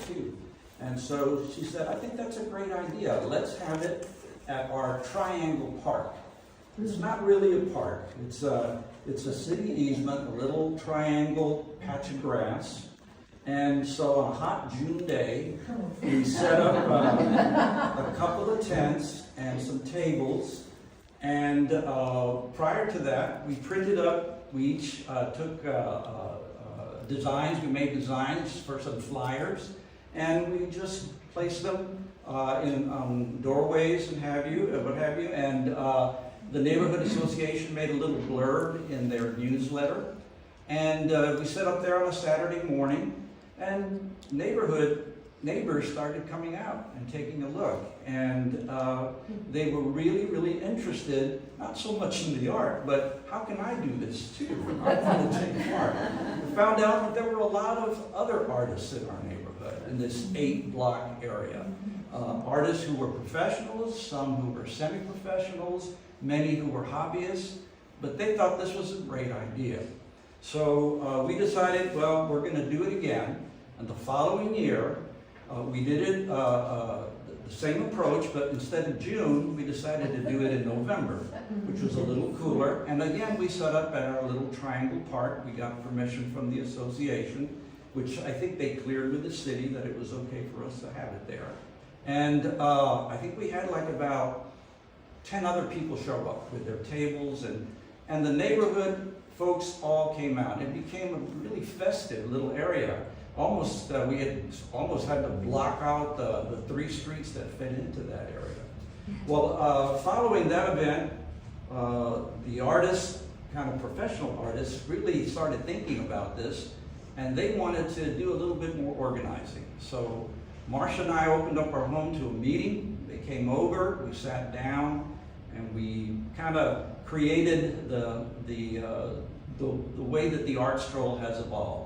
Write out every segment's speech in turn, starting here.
too. And so she said, I think that's a great idea. Let's have it at our Triangle Park. It's not really a park. It's a city easement, a little triangle patch of grass. And so on a hot June day, we set up a couple of tents and some tables. And prior to that, we printed up, we each took designs, we made designs for some flyers, and we just placed them in doorways and what have you. And the Neighborhood Association made a little blurb in their newsletter. And we set up there on a Saturday morning, and neighbors started coming out and taking a look. And they were really, really interested, not so much in the art, but how can I do this too? I want to take part. We found out that there were a lot of other artists in our neighborhood, in this 8-block area. Artists who were professionals, some who were semi-professionals, many who were hobbyists, but they thought this was a great idea. So we decided, well, we're going to do it again. And the following year, we did it the same approach, but instead of June, we decided to do it in November, which was a little cooler. And again, we set up at our little Triangle Park. We got permission from the association, which I think they cleared with the city that it was okay for us to have it there. And I think we had like about 10 other people show up with their tables, and the neighborhood folks all came out. It became a really festive little area. Almost, we had almost had to block out the 3 streets that fed into that area. Well, following that event, the artists, kind of professional artists, really started thinking about this, and they wanted to do a little bit more organizing. So Marcia and I opened up our home to a meeting. They came over, we sat down, and we kind of created the way that the art stroll has evolved.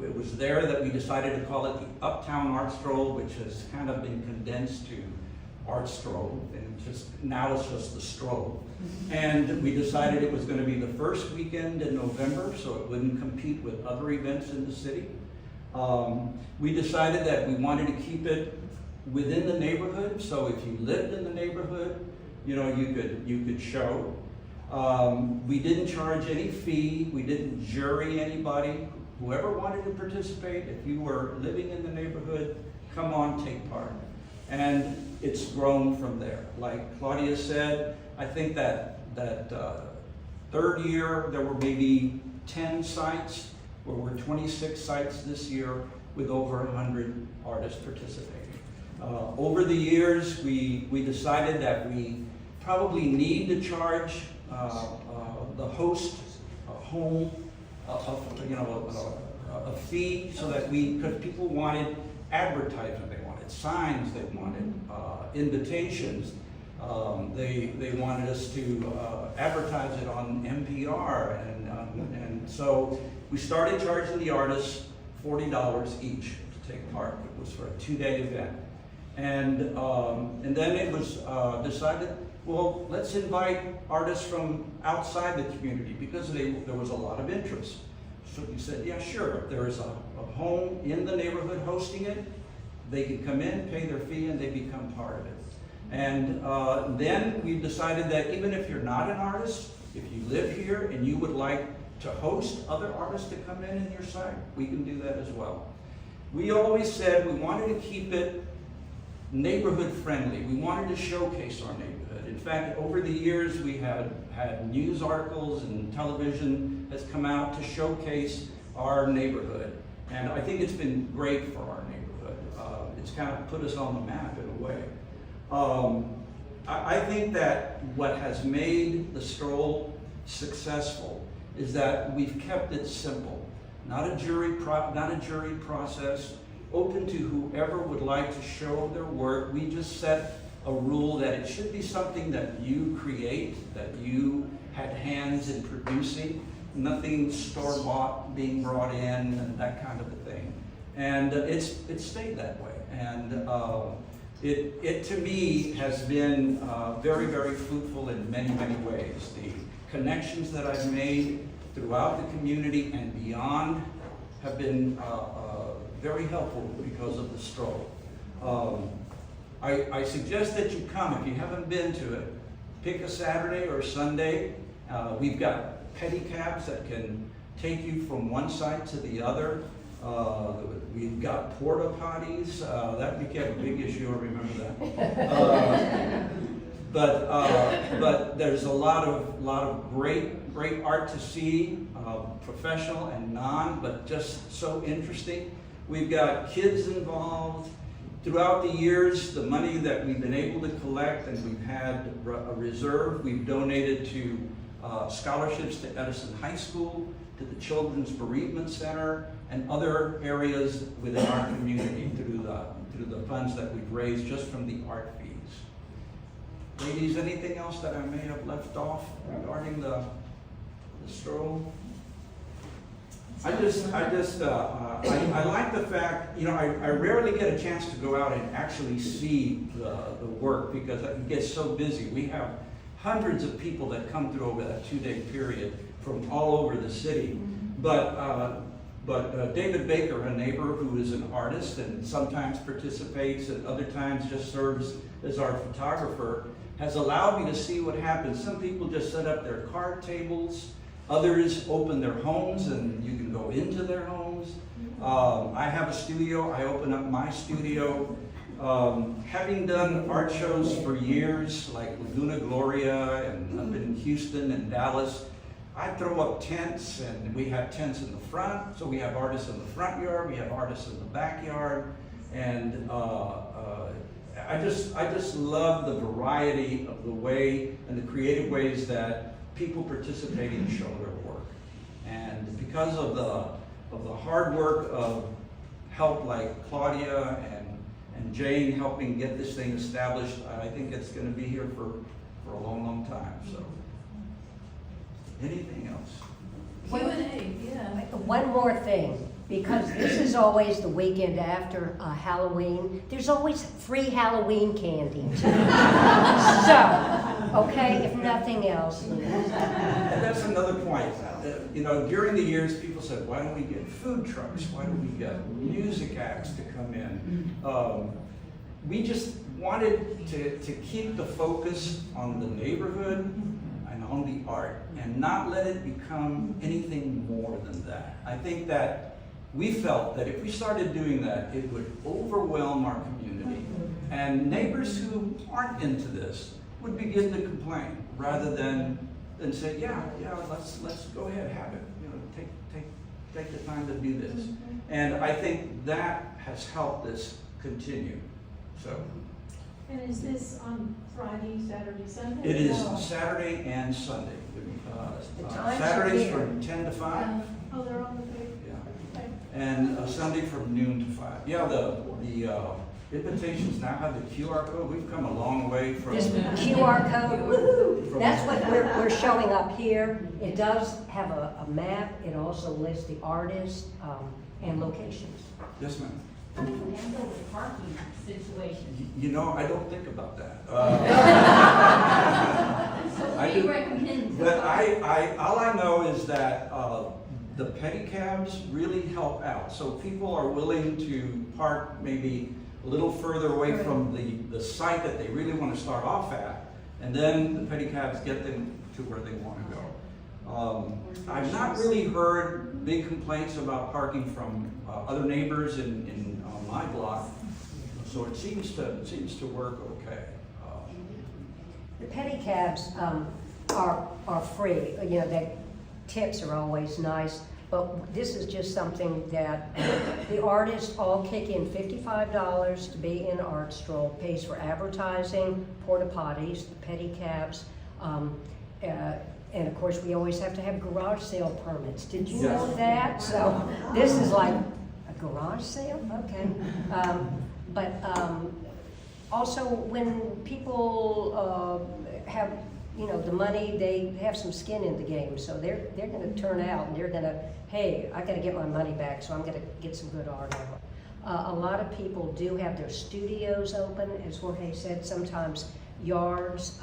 It was there that we decided to call it the Uptown Art Stroll, which has kind of been condensed to Art Stroll, and now it's just the stroll. And we decided it was going to be the first weekend in November, so it wouldn't compete with other events in the city. We decided that we wanted to keep it within the neighborhood, so if you lived in the neighborhood, you know, you could show. We didn't charge any fee. We didn't jury anybody. Whoever wanted to participate, if you were living in the neighborhood, come on, take part. And it's grown from there. Like Claudia said, I think that third year there were maybe 10 sites. There were 26 sites this year with over 100 artists participating. Over the years, we decided that we probably need to charge the host home a fee, so that because people wanted advertising, they wanted signs, they wanted invitations, they wanted us to advertise it on NPR, and so we started charging the artists $40 each to take part. It was for a 2-day event, and then it was decided, well, let's invite artists from outside the community, because there was a lot of interest. So we said, yeah, sure, if there is a home in the neighborhood hosting it, they can come in, pay their fee, and they become part of it. And then we decided that even if you're not an artist, if you live here and you would like to host other artists to come in your site, we can do that as well. We always said we wanted to keep it neighborhood friendly. We wanted to showcase our neighborhood. In fact, over the years, we have had news articles, and television has come out to showcase our neighborhood. And I think it's been great for our neighborhood. It's kind of put us on the map in a way. I think that what has made the stroll successful is that we've kept it simple. Not a jury process, open to whoever would like to show their work. We just set a rule that it should be something that you create, that you had hands in producing, nothing store-bought being brought in and that kind of a thing. And it's stayed that way. And it to me has been very, very fruitful in many, many ways. The connections that I've made throughout the community and beyond have been very helpful because of the stroll. I suggest that you come. If you haven't been to it, pick a Saturday or Sunday. We've got pedicabs that can take you from one side to the other. We've got porta potties. That became a big issue, I remember that. But there's a lot of great art to see, professional and non, but just so interesting. We've got kids involved. Throughout the years, the money that we've been able to collect, and we've had a reserve, we've donated to scholarships to Edison High School, to the Children's Bereavement Center, and other areas within our community through the funds that we've raised just from the art fees. Ladies, anything else that I may have left off regarding the stroll? I like the fact, I rarely get a chance to go out and actually see the work because it gets so busy. We have hundreds of people that come through over that 2-day period from all over the city. But David Baker, a neighbor who is an artist and sometimes participates and other times just serves as our photographer, has allowed me to see what happens. Some people just set up their card tables. Others open their homes and you can go into their homes. I have a studio. I open up my studio. Having done art shows for years, like Laguna Gloria and up in Houston and Dallas, I throw up tents, and we have tents in the front. So we have artists in the front yard, we have artists in the backyard, and I just love the variety of the way and the creative ways that people participating show their work. And because of the hard work of help like Claudia and Jane helping get this thing established, I think it's going to be here for a long, long time. So, anything else? Q&A, yeah. One more thing, because this is always the weekend after Halloween. There's always free Halloween candy. So, okay, if nothing else. And that's another point. During the years, people said, why don't we get food trucks? Why don't we get music acts to come in? We just wanted to keep the focus on the neighborhood and on the art and not let it become anything more than that. I think that we felt that if we started doing that, it would overwhelm our community. And neighbors who aren't into this would begin to complain rather than say, yeah, let's go ahead, have it. Take the time to do this. And I think that has helped this continue. So. And is this on Friday, Saturday, Sunday? It is Saturday and Sunday. Saturdays from 10 to 5. Oh, they're on the page? Yeah. Okay. And Sunday from noon to 5. Yeah, the invitations now have the QR code. We've come a long way from... This QR code, woohoo! That's what we're showing up here. It does have a map. It also lists the artists and locations. Yes, ma'am. How do you handle the parking situation? I don't think about that. So what do you recommend? But all I know is that the pedicabs really help out. So people are willing to park maybe a little further away from the site that they really want to start off at, and then the pedicabs get them to where they want to go. I've not really heard big complaints about parking from other neighbors in my block, so it seems to work okay. The pedicabs are free. The tips are always nice, but this is just something that the artists all kick in $55 to be in Art Stroll, pays for advertising, porta potties, the pedicabs, and of course we always have to have garage sale permits. Did you know that? So this is like a garage sale? Okay. Also when people have the money, they have some skin in the game, so they're going to turn out and they're going to, hey, I got to get my money back, so I'm going to get some good art out. A lot of people do have their studios open, as Jorge said, sometimes yards.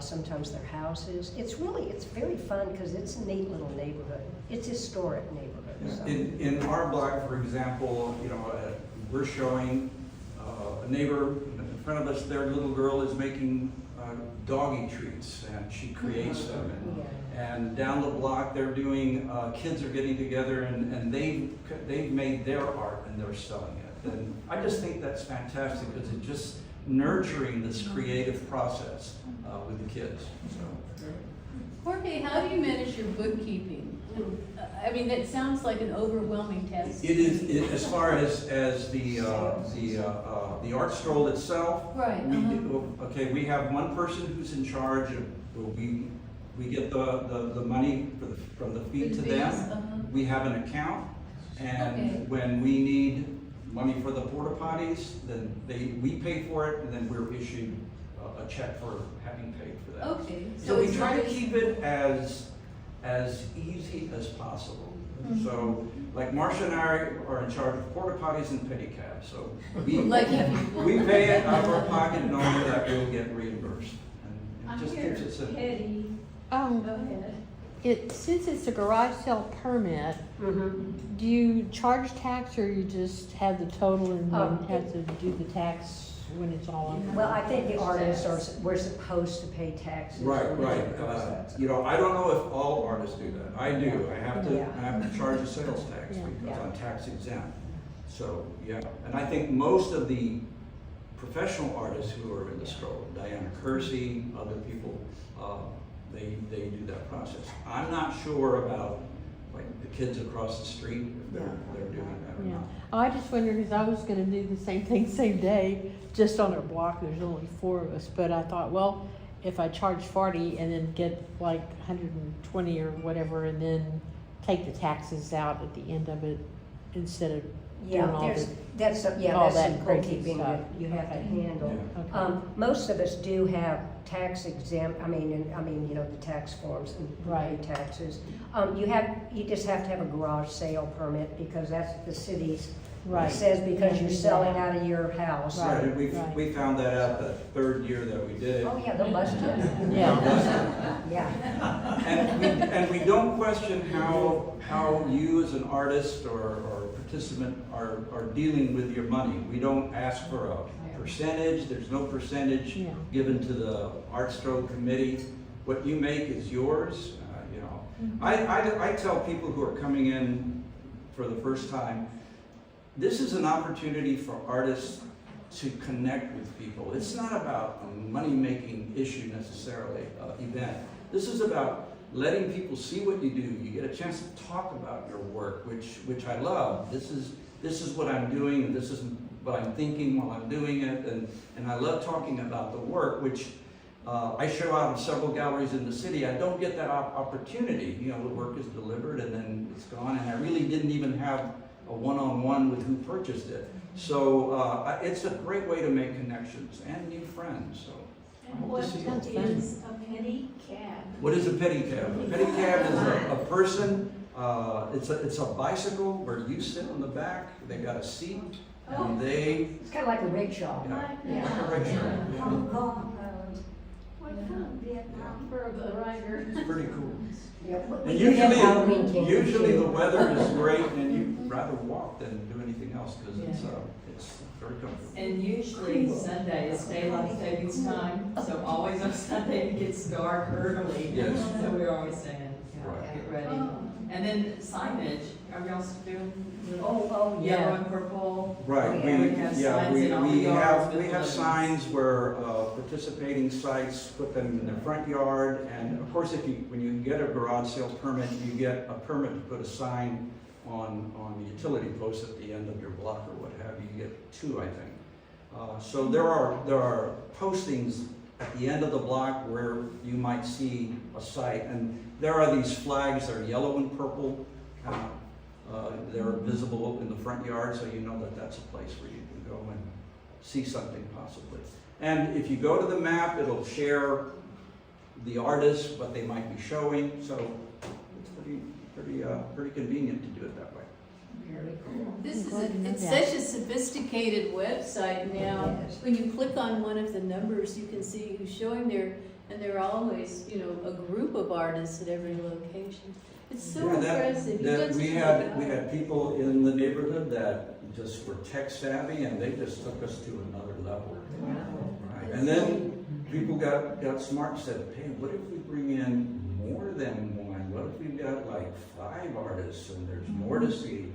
sometimes their houses. It's very fun because it's a neat little neighborhood. It's a historic neighborhood. So. In our block, for example, we're showing a neighbor in front of us, their little girl is making doggy treats, and she creates them. And down the block, they're doing, kids are getting together, and they've made their art and they're selling it. And I just think that's fantastic because it's just nurturing this creative process with the kids. So. Jorge, how do you manage your bookkeeping? I mean, that sounds like an overwhelming task. It is, as far as the art stroll itself. Right. We have one person who's in charge of, we get the money from the fee to them. We have an account, and when we need money for the porta potties, then we pay for it, and then we're issued a check for having paid for that. Okay. So we try to keep it as easy as possible. So, like Marcia and I are in charge of porta potties and pedicabs. So we pay it out of our pocket, knowing that we'll get reimbursed. And it just keeps it simple. Hetty, go ahead. Since it's a garage sale permit, do you charge tax or you just have the total and then have to do the tax when it's all on? Well, I think the artists we're supposed to pay taxes. Right. I don't know if all artists do that. I do. I have to charge a sales tax because I'm tax exempt. So, and I think most of the professional artists who are in the stroll, Diana Kersey, other people, they do that process. I'm not sure about like the kids across the street, if they're doing that or not. I just wondered because I was going to do the same thing same day, just on our block. There's only 4 of us, but I thought, well, if I charge 40 and then get like 120 or whatever, and then take the taxes out at the end of it instead of doing all that's some that crazy bookkeeping stuff. that you have to handle. Yeah. Okay. Most of us do have tax exempt. The tax forms and pay taxes. You just have to have a garage sale permit because that's the city's. Right. It says because you're selling out of your house. Right, and we found that out the 3rd year that we did it. Oh yeah, they'll bust you. Yeah. And we don't question how you as an artist or participant are dealing with your money. We don't ask for a percentage. There's no percentage given to the Art Stroke Committee. What you make is yours. I tell people who are coming in for the first time, this is an opportunity for artists to connect with people. It's not about a money-making issue necessarily, event. This is about letting people see what you do. You get a chance to talk about your work, which I love. This is what I'm doing, and this is what I'm thinking while I'm doing it, and I love talking about the work, which I show out in several galleries in the city. I don't get that opportunity. The work is delivered and then it's gone, and I really didn't even have a one-on-one with who purchased it. So it's a great way to make connections and new friends. So And what is a pedicab? what is a pedicab? A pedicab is a person. It's a bicycle where you sit on the back. They got a seat, and It's kind of like a rickshaw. like a rickshaw. Hong Kong, Vietnam, for the rider. It's pretty cool. We And do have Halloween candy, usually too. the weather is great, and you'd rather walk than do anything else because it's very comfortable. And usually Sunday is daylight savings time, so always on Sunday it gets dark early. Yes. So we're always saying, Right. get ready. And then signage, are we also doing Oh, yellow and purple? Right, Yeah, we have signs in all the yards with we have balloons. signs where participating sites put them in their front yard, and of course, when you get a garage sale permit, you get a permit to put a sign on the utility post at the end of your block or what have you. You get 2, I think. So there are postings at the end of the block where you might see a site, and there are these flags that are yellow and purple. They're visible in the front yard, so you know that that's a place where you can go and see something possibly. And if you go to the map, it'll share the artists, what they might be showing, so it's pretty convenient to do it that way. Very cool. It's such a sophisticated website now. Yes. When you click on one of the numbers, you can see who's showing there. And there are always, you know, a group of artists at every location. It's so Yeah, impressive. You that got to we check had it we out. had people in the neighborhood that just were tech savvy, and they just took us to another level. Right. And then people got smart and said, hey, what if we bring in more than one? What if we've got like 5 artists and there's more to see?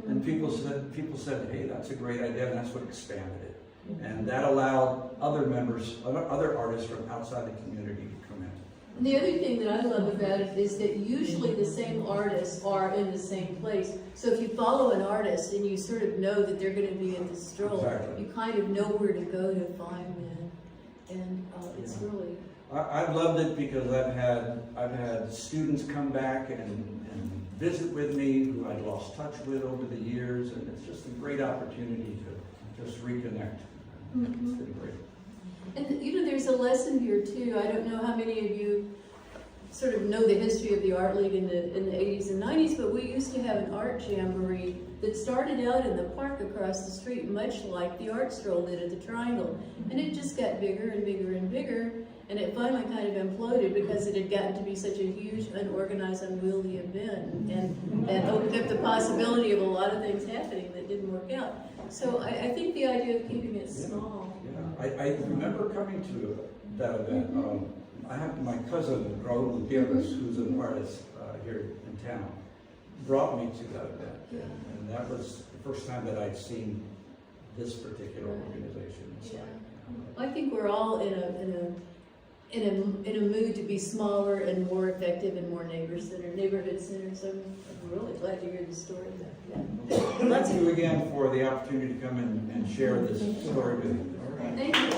And people said, hey, that's a great idea, and that's what expanded it. And that allowed other members, other artists from outside the community to come in. And the other thing that I love about it is that usually the same artists are in the same place. So if you follow an artist and you sort of know that they're going to be at the stroll, Exactly. you kind of know where to go to find them. And it's really... I've loved it because I've had students come back and visit with me who I'd lost touch with over the years, and it's just a great opportunity to just reconnect. It's been great. And you know, there's a lesson here too. I don't know how many of you sort of know the history of the Art League in the 80s and 90s, but we used to have an art jamboree that started out in the park across the street, much like the art stroll did at the Triangle. And it just got bigger and bigger and bigger, and it finally kind of imploded because it had gotten to be such a huge, unorganized, unwieldy event, and that opened up the possibility of a lot of things happening that didn't work out. So I think the idea of keeping it small. Yeah, I remember coming to that event. I have my cousin, Raul Gutierrez, who's an artist here in town, brought me to that event. And that was the first time that I'd seen this particular organization. It's Yeah. like, I think we're all in a mood to be smaller and more effective and more neighborhood centered. So I'm really glad to hear the story about that. Thank you again for the opportunity to come and share this story with you. Thank you.